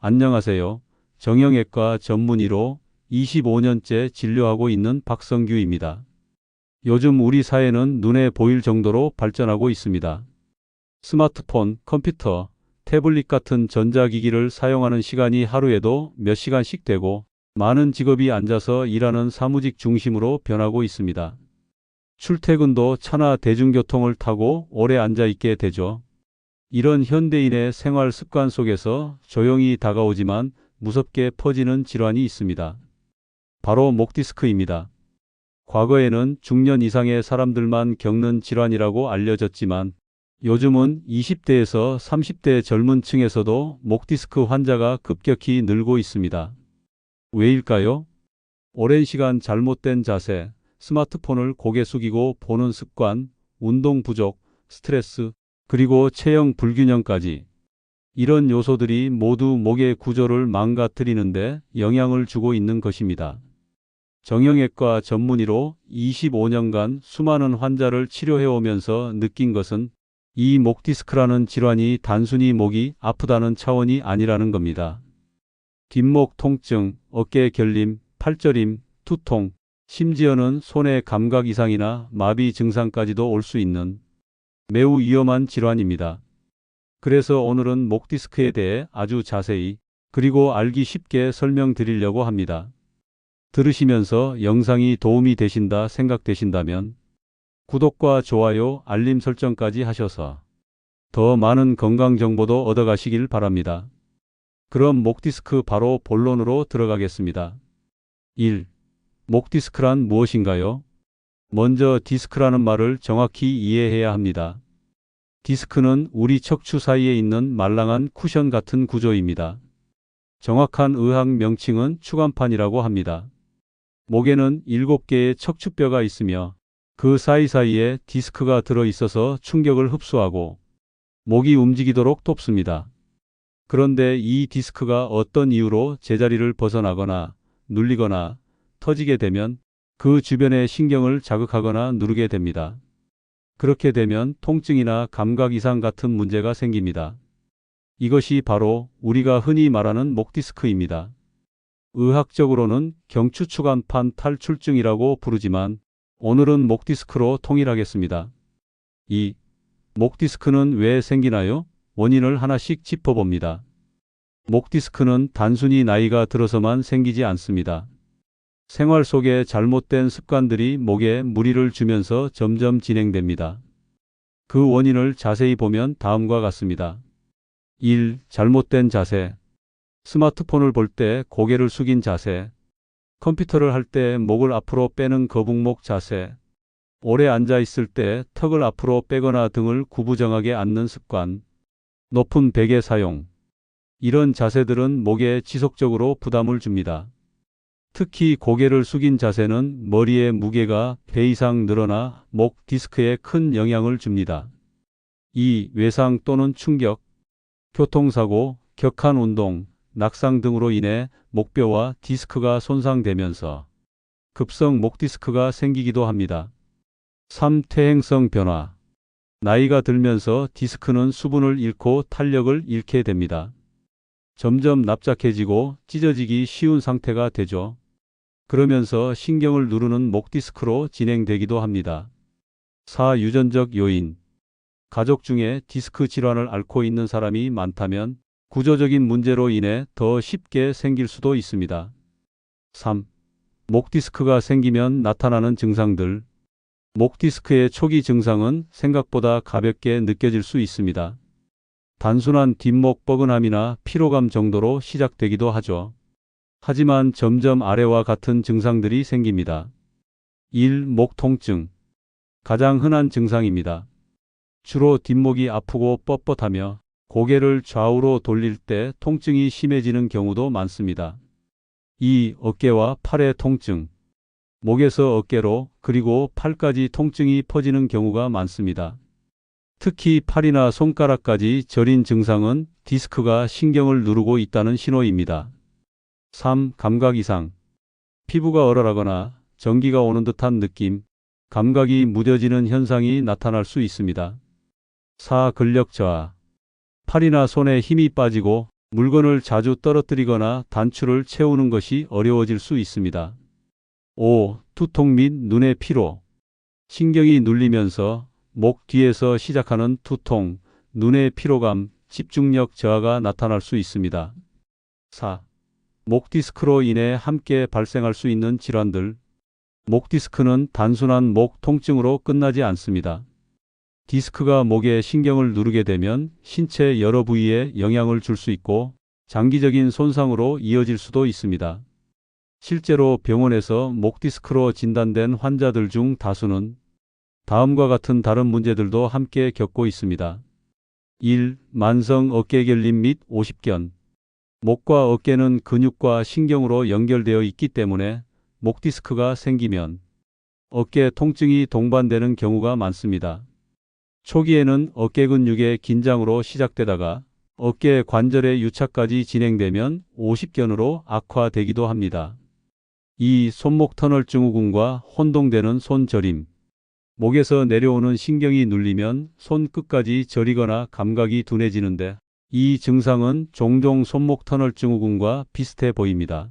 안녕하세요. 정형외과 전문의로 25년째 진료하고 있는 박성규입니다. 요즘 우리 사회는 눈에 보일 정도로 발전하고 있습니다. 스마트폰, 컴퓨터, 태블릿 같은 전자기기를 사용하는 시간이 하루에도 몇 시간씩 되고 많은 직업이 앉아서 일하는 사무직 중심으로 변하고 있습니다. 출퇴근도 차나 대중교통을 타고 오래 앉아 있게 되죠. 이런 현대인의 생활 습관 속에서 조용히 다가오지만 무섭게 퍼지는 질환이 있습니다. 바로 목 디스크입니다. 과거에는 중년 이상의 사람들만 겪는 질환이라고 알려졌지만 요즘은 20대에서 30대 젊은 층에서도 목 디스크 환자가 급격히 늘고 있습니다. 왜일까요? 오랜 시간 잘못된 자세, 스마트폰을 고개 숙이고 보는 습관, 운동 부족, 스트레스, 그리고 체형 불균형까지 이런 요소들이 모두 목의 구조를 망가뜨리는데 영향을 주고 있는 것입니다. 정형외과 전문의로 25년간 수많은 환자를 치료해오면서 느낀 것은 이 목 디스크라는 질환이 단순히 목이 아프다는 차원이 아니라는 겁니다. 뒷목 통증, 어깨 결림, 팔저림, 두통, 심지어는 손의 감각 이상이나 마비 증상까지도 올 수 있는 매우 위험한 질환입니다. 그래서 오늘은 목 디스크에 대해 아주 자세히 그리고 알기 쉽게 설명드리려고 합니다. 들으시면서 영상이 도움이 되신다 생각되신다면 구독과 좋아요, 알림 설정까지 하셔서 더 많은 건강 정보도 얻어가시길 바랍니다. 그럼 목 디스크 바로 본론으로 들어가겠습니다. 1. 목 디스크란 무엇인가요? 먼저 디스크라는 말을 정확히 이해해야 합니다. 디스크는 우리 척추 사이에 있는 말랑한 쿠션 같은 구조입니다. 정확한 의학 명칭은 추간판이라고 합니다. 목에는 7개의 척추뼈가 있으며 그 사이사이에 디스크가 들어있어서 충격을 흡수하고 목이 움직이도록 돕습니다. 그런데 이 디스크가 어떤 이유로 제자리를 벗어나거나 눌리거나 터지게 되면 그 주변의 신경을 자극하거나 누르게 됩니다. 그렇게 되면 통증이나 감각 이상 같은 문제가 생깁니다. 이것이 바로 우리가 흔히 말하는 목 디스크입니다. 의학적으로는 경추추간판 탈출증이라고 부르지만 오늘은 목 디스크로 통일하겠습니다. 2. 목 디스크는 왜 생기나요? 원인을 하나씩 짚어봅니다. 목 디스크는 단순히 나이가 들어서만 생기지 않습니다. 생활 속에 잘못된 습관들이 목에 무리를 주면서 점점 진행됩니다. 그 원인을 자세히 보면 다음과 같습니다. 1. 잘못된 자세. 스마트폰을 볼 때 고개를 숙인 자세. 컴퓨터를 할 때 목을 앞으로 빼는 거북목 자세. 오래 앉아 있을 때 턱을 앞으로 빼거나 등을 구부정하게 앉는 습관. 높은 베개 사용. 이런 자세들은 목에 지속적으로 부담을 줍니다. 특히 고개를 숙인 자세는 머리의 무게가 배 이상 늘어나 목 디스크에 큰 영향을 줍니다. 2. 외상 또는 충격. 교통사고, 격한 운동, 낙상 등으로 인해 목뼈와 디스크가 손상되면서 급성 목 디스크가 생기기도 합니다. 3. 퇴행성 변화. 나이가 들면서 디스크는 수분을 잃고 탄력을 잃게 됩니다. 점점 납작해지고 찢어지기 쉬운 상태가 되죠. 그러면서 신경을 누르는 목 디스크로 진행되기도 합니다. 4. 유전적 요인. 가족 중에 디스크 질환을 앓고 있는 사람이 많다면 구조적인 문제로 인해 더 쉽게 생길 수도 있습니다. 3. 목 디스크가 생기면 나타나는 증상들. 목 디스크의 초기 증상은 생각보다 가볍게 느껴질 수 있습니다. 단순한 뒷목 뻐근함이나 피로감 정도로 시작되기도 하죠. 하지만 점점 아래와 같은 증상들이 생깁니다. 1. 목 통증. 가장 흔한 증상입니다. 주로 뒷목이 아프고 뻣뻣하며 고개를 좌우로 돌릴 때 통증이 심해지는 경우도 많습니다. 2. 어깨와 팔의 통증. 목에서 어깨로 그리고 팔까지 통증이 퍼지는 경우가 많습니다. 특히 팔이나 손가락까지 저린 증상은 디스크가 신경을 누르고 있다는 신호입니다. 3. 감각 이상. 피부가 얼얼하거나 전기가 오는 듯한 느낌, 감각이 무뎌지는 현상이 나타날 수 있습니다. 4. 근력 저하. 팔이나 손에 힘이 빠지고 물건을 자주 떨어뜨리거나 단추를 채우는 것이 어려워질 수 있습니다. 5. 두통 및 눈의 피로. 신경이 눌리면서 목 뒤에서 시작하는 두통, 눈의 피로감, 집중력 저하가 나타날 수 있습니다. 4. 목 디스크로 인해 함께 발생할 수 있는 질환들. 목 디스크는 단순한 목 통증으로 끝나지 않습니다. 디스크가 목에 신경을 누르게 되면 신체 여러 부위에 영향을 줄 수 있고 장기적인 손상으로 이어질 수도 있습니다. 실제로 병원에서 목 디스크로 진단된 환자들 중 다수는 다음과 같은 다른 문제들도 함께 겪고 있습니다. 1. 만성 어깨 결림 및 오십견. 목과 어깨는 근육과 신경으로 연결되어 있기 때문에 목 디스크가 생기면 어깨 통증이 동반되는 경우가 많습니다. 초기에는 어깨 근육의 긴장으로 시작되다가 어깨 관절의 유착까지 진행되면 오십견으로 악화되기도 합니다. 2. 손목 터널 증후군과 혼동되는 손 저림. 목에서 내려오는 신경이 눌리면 손 끝까지 저리거나 감각이 둔해지는데 이 증상은 종종 손목 터널 증후군과 비슷해 보입니다.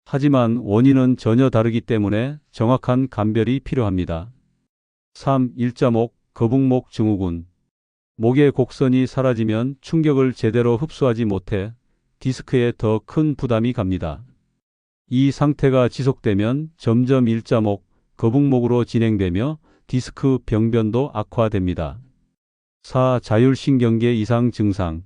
하지만 원인은 전혀 다르기 때문에 정확한 감별이 필요합니다. 3. 일자목, 거북목 증후군. 목의 곡선이 사라지면 충격을 제대로 흡수하지 못해 디스크에 더 큰 부담이 갑니다. 이 상태가 지속되면 점점 일자목, 거북목으로 진행되며 디스크 병변도 악화됩니다. 4. 자율신경계 이상 증상.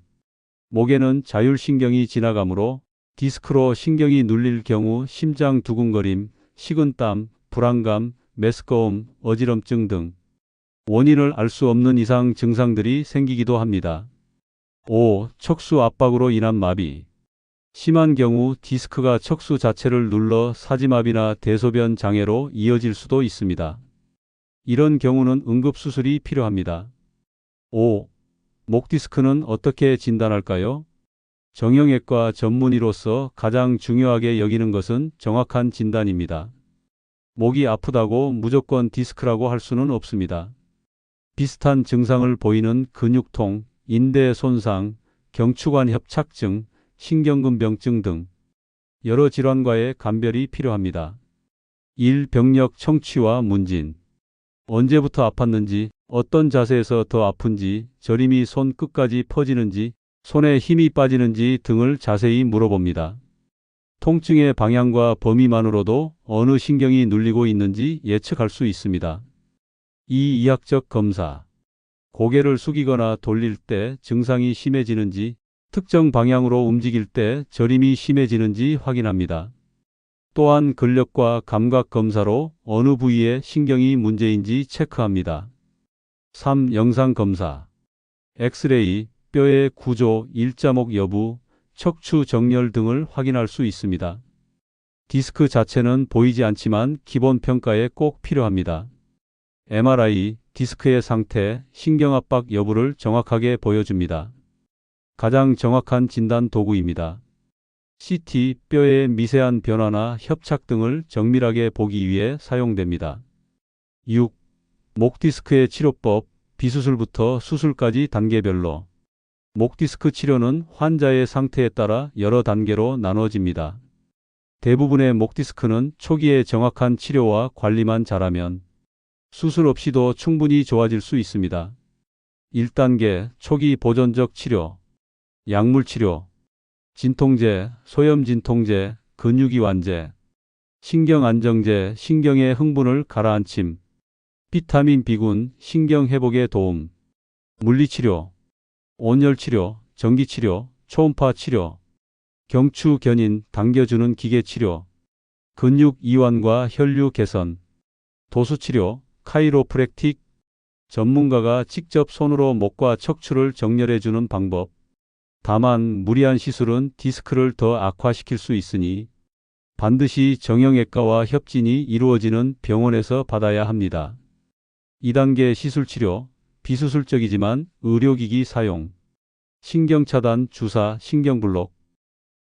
목에는 자율신경이 지나가므로 디스크로 신경이 눌릴 경우 심장 두근거림, 식은땀, 불안감, 메스꺼움, 어지럼증 등 원인을 알 수 없는 이상 증상들이 생기기도 합니다. 5. 척수 압박으로 인한 마비. 심한 경우 디스크가 척수 자체를 눌러 사지마비나 대소변 장애로 이어질 수도 있습니다. 이런 경우는 응급수술이 필요합니다. 5. 목 디스크는 어떻게 진단할까요? 정형외과 전문의로서 가장 중요하게 여기는 것은 정확한 진단입니다. 목이 아프다고 무조건 디스크라고 할 수는 없습니다. 비슷한 증상을 보이는 근육통, 인대 손상, 경추관 협착증, 신경근병증 등 여러 질환과의 감별이 필요합니다. 1. 병력 청취와 문진. 언제부터 아팠는지, 어떤 자세에서 더 아픈지, 저림이 손 끝까지 퍼지는지, 손에 힘이 빠지는지 등을 자세히 물어봅니다. 통증의 방향과 범위만으로도 어느 신경이 눌리고 있는지 예측할 수 있습니다. 2. 이학적 검사. 고개를 숙이거나 돌릴 때 증상이 심해지는지, 특정 방향으로 움직일 때 저림이 심해지는지 확인합니다. 또한 근력과 감각 검사로 어느 부위에 신경이 문제인지 체크합니다. 3. 영상 검사. 엑스레이, 뼈의 구조, 일자목 여부, 척추 정렬 등을 확인할 수 있습니다. 디스크 자체는 보이지 않지만 기본 평가에 꼭 필요합니다. MRI, 디스크의 상태, 신경압박 여부를 정확하게 보여줍니다. 가장 정확한 진단 도구입니다. CT, 뼈의 미세한 변화나 협착 등을 정밀하게 보기 위해 사용됩니다. 6. 목 디스크의 치료법, 비수술부터 수술까지 단계별로. 목 디스크 치료는 환자의 상태에 따라 여러 단계로 나눠집니다. 대부분의 목 디스크는 초기에 정확한 치료와 관리만 잘하면 수술 없이도 충분히 좋아질 수 있습니다. 1단계 초기 보존적 치료. 약물 치료, 진통제, 소염 진통제, 근육이완제, 신경 안정제, 신경의 흥분을 가라앉힘, 비타민 B군, 신경 회복에 도움, 물리치료, 온열치료, 전기치료, 초음파 치료, 경추 견인, 당겨주는 기계 치료, 근육 이완과 혈류 개선, 도수치료, 카이로프랙틱, 전문가가 직접 손으로 목과 척추를 정렬해주는 방법. 다만 무리한 시술은 디스크를 더 악화시킬 수 있으니 반드시 정형외과와 협진이 이루어지는 병원에서 받아야 합니다. 2단계 시술치료, 비수술적이지만 의료기기 사용, 신경차단, 주사, 신경블록,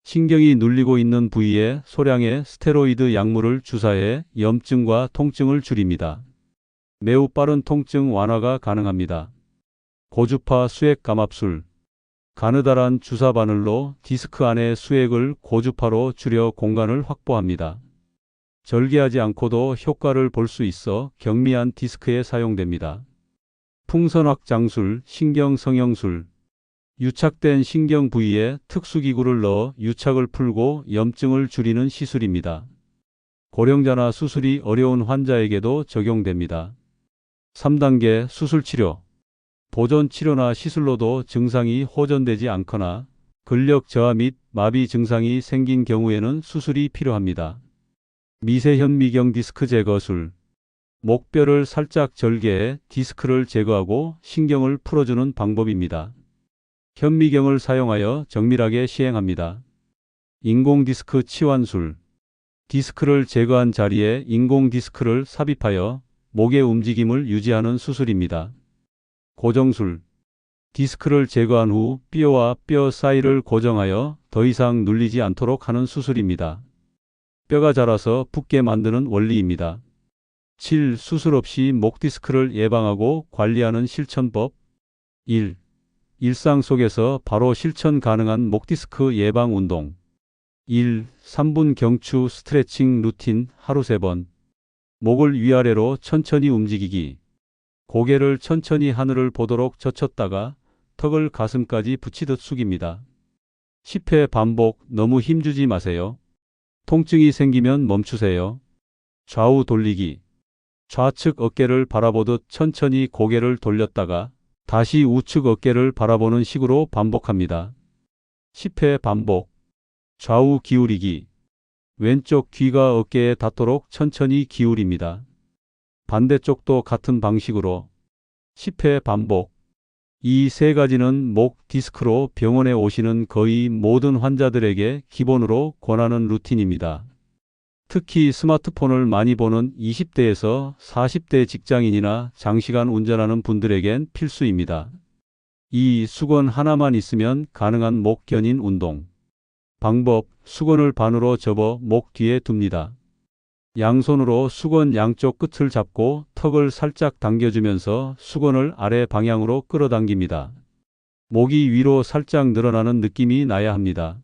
신경이 눌리고 있는 부위에 소량의 스테로이드 약물을 주사해 염증과 통증을 줄입니다. 매우 빠른 통증 완화가 가능합니다. 고주파 수액 감압술, 가느다란 주사 바늘로 디스크 안의 수액을 고주파로 줄여 공간을 확보합니다. 절개하지 않고도 효과를 볼 수 있어 경미한 디스크에 사용됩니다. 풍선확 장술, 신경성형술. 유착된 신경 부위에 특수기구를 넣어 유착을 풀고 염증을 줄이는 시술입니다. 고령자나 수술이 어려운 환자에게도 적용됩니다. 3단계 수술치료. 보존치료나 시술로도 증상이 호전되지 않거나 근력 저하 및 마비 증상이 생긴 경우에는 수술이 필요합니다. 미세현미경 디스크 제거술. 목뼈를 살짝 절개해 디스크를 제거하고 신경을 풀어주는 방법입니다. 현미경을 사용하여 정밀하게 시행합니다. 인공 디스크 치환술. 디스크를 제거한 자리에 인공 디스크를 삽입하여 목의 움직임을 유지하는 수술입니다. 고정술. 디스크를 제거한 후 뼈와 뼈 사이를 고정하여 더 이상 눌리지 않도록 하는 수술입니다. 뼈가 자라서 붓게 만드는 원리입니다. 7. 수술 없이 목 디스크를 예방하고 관리하는 실천법. 1. 일상 속에서 바로 실천 가능한 목 디스크 예방 운동. 1. 3분 경추 스트레칭 루틴 하루 3번. 목을 위아래로 천천히 움직이기. 고개를 천천히 하늘을 보도록 젖혔다가 턱을 가슴까지 붙이듯 숙입니다. 10회 반복. 너무 힘주지 마세요. 통증이 생기면 멈추세요. 좌우 돌리기. 좌측 어깨를 바라보듯 천천히 고개를 돌렸다가 다시 우측 어깨를 바라보는 식으로 반복합니다. 10회 반복. 좌우 기울이기. 왼쪽 귀가 어깨에 닿도록 천천히 기울입니다. 반대쪽도 같은 방식으로 10회 반복. 이 세 가지는 목 디스크로 병원에 오시는 거의 모든 환자들에게 기본으로 권하는 루틴입니다. 특히 스마트폰을 많이 보는 20대에서 40대 직장인이나 장시간 운전하는 분들에겐 필수입니다. 이 수건 하나만 있으면 가능한 목 견인 운동. 방법. 수건을 반으로 접어 목 뒤에 둡니다. 양손으로 수건 양쪽 끝을 잡고 턱을 살짝 당겨주면서 수건을 아래 방향으로 끌어당깁니다. 목이 위로 살짝 늘어나는 느낌이 나야 합니다.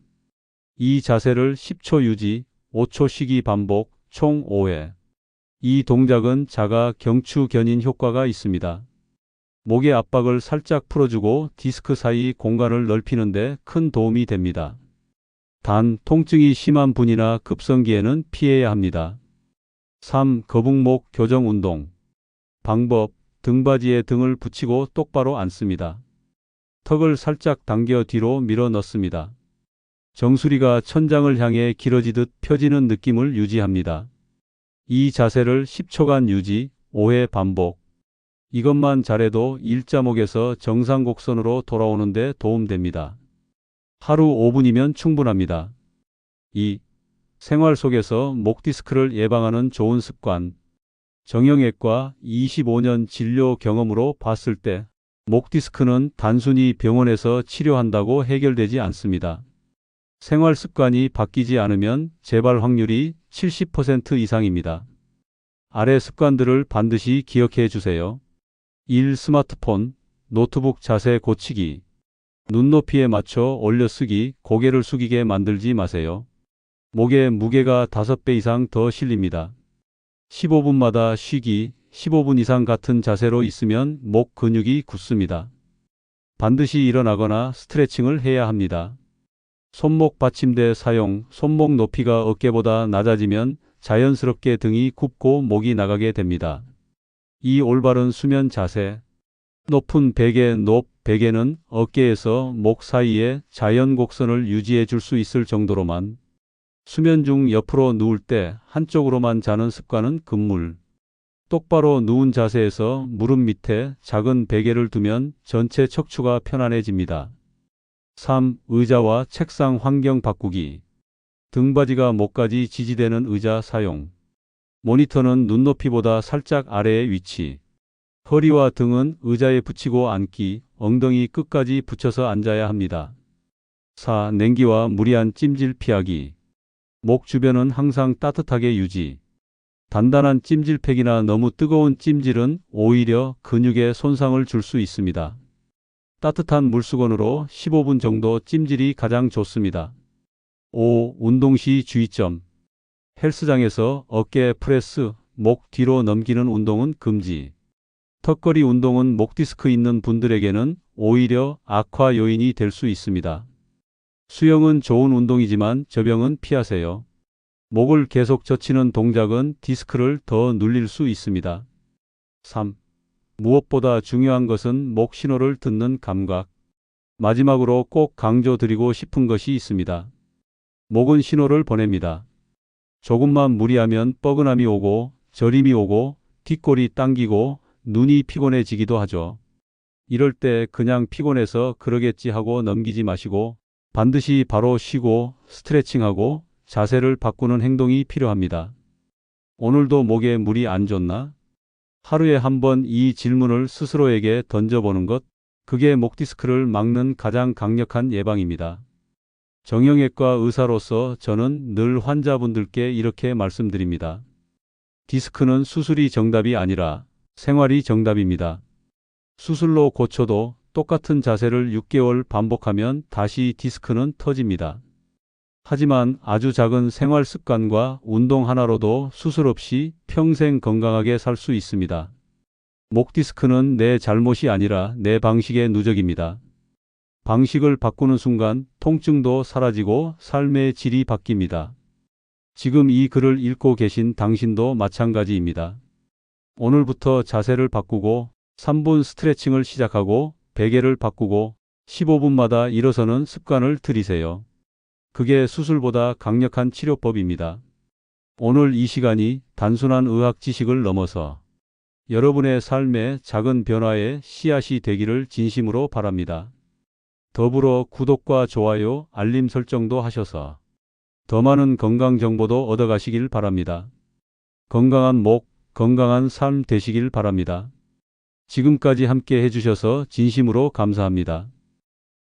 이 자세를 10초 유지, 5초 쉬기 반복, 총 5회. 이 동작은 자가 경추 견인 효과가 있습니다. 목의 압박을 살짝 풀어주고 디스크 사이 공간을 넓히는 데 큰 도움이 됩니다. 단, 통증이 심한 분이나 급성기에는 피해야 합니다. 3. 거북목 교정 운동. 방법. 등받이에 등을 붙이고 똑바로 앉습니다. 턱을 살짝 당겨 뒤로 밀어 넣습니다. 정수리가 천장을 향해 길어지듯 펴지는 느낌을 유지합니다. 이 자세를 10초간 유지, 5회 반복. 이것만 잘해도 일자목에서 정상 곡선으로 돌아오는 데 도움됩니다. 하루 5분이면 충분합니다. 2. 생활 속에서 목 디스크를 예방하는 좋은 습관. 정형외과 25년 진료 경험으로 봤을 때 목 디스크는 단순히 병원에서 치료한다고 해결되지 않습니다. 생활 습관이 바뀌지 않으면 재발 확률이 70% 이상입니다. 아래 습관들을 반드시 기억해 주세요. 1. 스마트폰, 노트북 자세 고치기. 눈높이에 맞춰 올려 쓰기, 고개를 숙이게 만들지 마세요. 목에 무게가 5배 이상 더 실립니다. 15분마다 쉬기, 15분 이상 같은 자세로 있으면 목 근육이 굳습니다. 반드시 일어나거나 스트레칭을 해야 합니다. 손목 받침대 사용. 손목 높이가 어깨보다 낮아지면 자연스럽게 등이 굽고 목이 나가게 됩니다. 이 올바른 수면 자세. 높은 베개. 베개는 어깨에서 목 사이에 자연 곡선을 유지해 줄 수 있을 정도로만. 수면 중 옆으로 누울 때 한쪽으로만 자는 습관은 금물. 똑바로 누운 자세에서 무릎 밑에 작은 베개를 두면 전체 척추가 편안해집니다. 3. 의자와 책상 환경 바꾸기. 등받이가 목까지 지지되는 의자 사용. 모니터는 눈높이보다 살짝 아래에 위치. 허리와 등은 의자에 붙이고 앉기, 엉덩이 끝까지 붙여서 앉아야 합니다. 4. 냉기와 무리한 찜질 피하기. 목 주변은 항상 따뜻하게 유지. 단단한 찜질팩이나 너무 뜨거운 찜질은 오히려 근육에 손상을 줄 수 있습니다. 따뜻한 물수건으로 15분 정도 찜질이 가장 좋습니다. 5. 운동 시 주의점. 헬스장에서 어깨 프레스, 목 뒤로 넘기는 운동은 금지. 턱걸이 운동은 목 디스크 있는 분들에게는 오히려 악화 요인이 될 수 있습니다. 수영은 좋은 운동이지만 저병은 피하세요. 목을 계속 젖히는 동작은 디스크를 더 눌릴 수 있습니다. 3. 무엇보다 중요한 것은 목 신호를 듣는 감각. 마지막으로 꼭 강조드리고 싶은 것이 있습니다. 목은 신호를 보냅니다. 조금만 무리하면 뻐근함이 오고 저림이 오고 뒷골이 당기고 눈이 피곤해지기도 하죠. 이럴 때 그냥 피곤해서 그러겠지 하고 넘기지 마시고 반드시 바로 쉬고 스트레칭하고 자세를 바꾸는 행동이 필요합니다. 오늘도 목에 물이 안 좋나? 하루에 한 번 이 질문을 스스로에게 던져보는 것, 그게 목 디스크를 막는 가장 강력한 예방입니다. 정형외과 의사로서 저는 늘 환자분들께 이렇게 말씀드립니다. 디스크는 수술이 정답이 아니라 생활이 정답입니다. 수술로 고쳐도 똑같은 자세를 6개월 반복하면 다시 디스크는 터집니다. 하지만 아주 작은 생활 습관과 운동 하나로도 수술 없이 평생 건강하게 살 수 있습니다. 목 디스크는 내 잘못이 아니라 내 방식의 누적입니다. 방식을 바꾸는 순간 통증도 사라지고 삶의 질이 바뀝니다. 지금 이 글을 읽고 계신 당신도 마찬가지입니다. 오늘부터 자세를 바꾸고 3분 스트레칭을 시작하고 베개를 바꾸고 15분마다 일어서는 습관을 들이세요. 그게 수술보다 강력한 치료법입니다. 오늘 이 시간이 단순한 의학 지식을 넘어서 여러분의 삶의 작은 변화의 씨앗이 되기를 진심으로 바랍니다. 더불어 구독과 좋아요, 알림 설정도 하셔서 더 많은 건강 정보도 얻어가시길 바랍니다. 건강한 목, 건강한 삶 되시길 바랍니다. 지금까지 함께 해주셔서 진심으로 감사합니다.